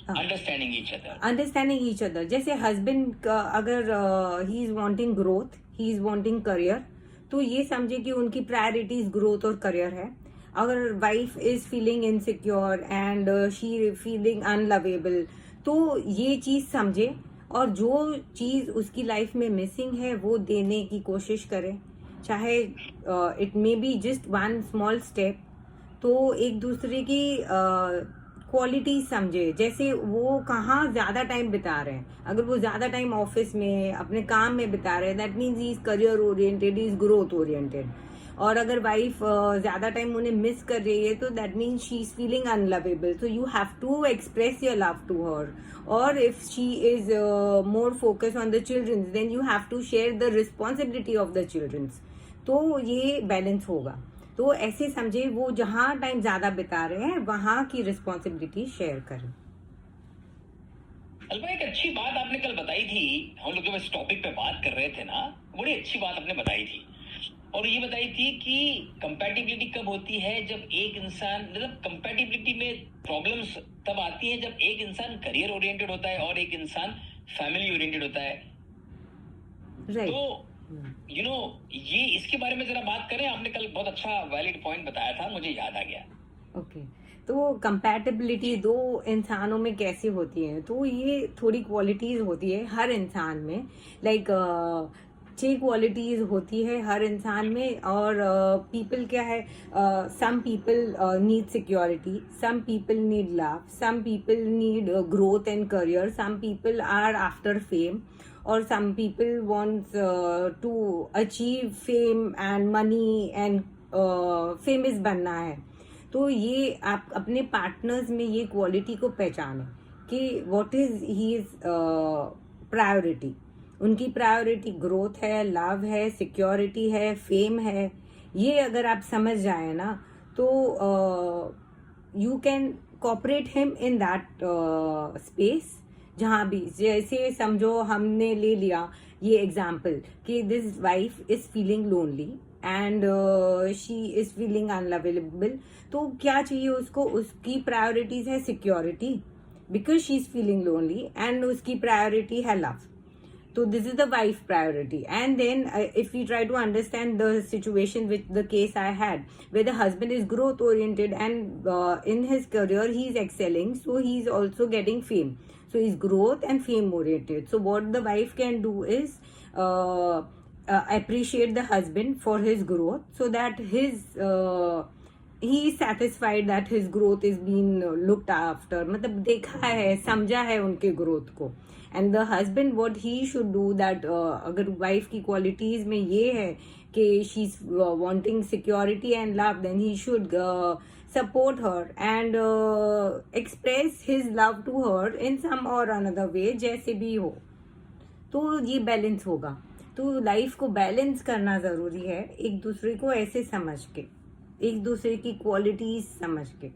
Understanding each other. जैसे husband अगर he is wanting growth, he is wanting career, तो ये समझे कि उनकी प्रायोरिटीज ग्रोथ और करियर है। अगर wife is feeling insecure and she feeling unlovable, तो ये चीज समझे और जो चीज उसकी लाइफ में मिसिंग है वो देने की कोशिश करे, चाहे it may be just one small step. तो एक दूसरे की क्वालिटी समझे, जैसे वो कहाँ ज्यादा टाइम बिता रहे हैं। अगर वो ज्यादा टाइम ऑफिस में अपने काम में बिता रहे हैं, that means he is career oriented, is growth oriented. और अगर वाइफ ज्यादा टाइम उन्हें मिस कर रही है, तो that means she is feeling unlovable, so you have to express your love to her. और if she is more focus on the childrens, then you have to share the responsibility of the childrens. तो ये balance होगा। तो ऐसे समझे वो जहां time ज्यादा बिता रहे हैं वहां की रिस्पॉन्सिबिलिटी शेयर करें। अलबा एक अच्छी बात आपने कल बताई थी, हम लोग जब इस टॉपिक पे बात कर रहे थे ना, बड़ी अच्छी बात आपने बताई थी। और ये बताई थी कि कंपैटिबिलिटी कब होती है, जब एक इंसान, मतलब कंपैटिबिलिटी में प्रॉब्लम्स तब आती है जब एक इंसान करियर ओरिएंटेड होता है और एक इंसान फैमिली ओरिएंटेड होता है। राइट। तो ये इसके बारे में जरा बात करें। आपने कल बहुत अच्छा वैलिड पॉइंट बताया था, मुझे याद आ गया। ओके। तो कंपैटिबिलिटी दो इंसानों में कैसी होती है, तो ये थोड़ी क्वालिटीज होती है हर इंसान में। लाइक 6 क्वालिटीज होती है हर इंसान में। और पीपल क्या है, some people need security, some people need love, some people need growth and career, some people are after fame, और some people wants to achieve fame and money and famous बनना है। तो ये आप अपने पार्टनर्स में ये क्वालिटी को पहचाने कि what is he is priority. उनकी प्रायोरिटी ग्रोथ है, लव है, सिक्योरिटी है, फेम है। ये अगर आप समझ जाए ना, तो you can cooperate him in that space. जहां भी, जैसे समझो हमने ले लिया ये एग्जाम्पल कि this wife is feeling lonely and she is feeling unlovable, तो क्या चाहिए उसको, उसकी प्रायोरिटीज है security because she is feeling lonely, and उसकी प्रायोरिटी है love. So this is the wife priority. And then if we try to understand the situation with the case I had, where the husband is growth oriented and in his career he is excelling, so he is also getting fame. So he's growth and fame oriented. So what the wife can do is appreciate the husband for his growth, so that he is satisfied that his growth is being looked after, मतलब देखा है, समझा है उनके growth को। And the husband what he should do that, अगर wife की qualities में ये है कि she is wanting security and love, then he should support her and express his love to her in some or another वे, जैसे भी हो। तो ये बैलेंस होगा। तो लाइफ को बैलेंस करना जरूरी है, एक दूसरे को ऐसे समझ के, एक दूसरे की क्वालिटीज समझ के।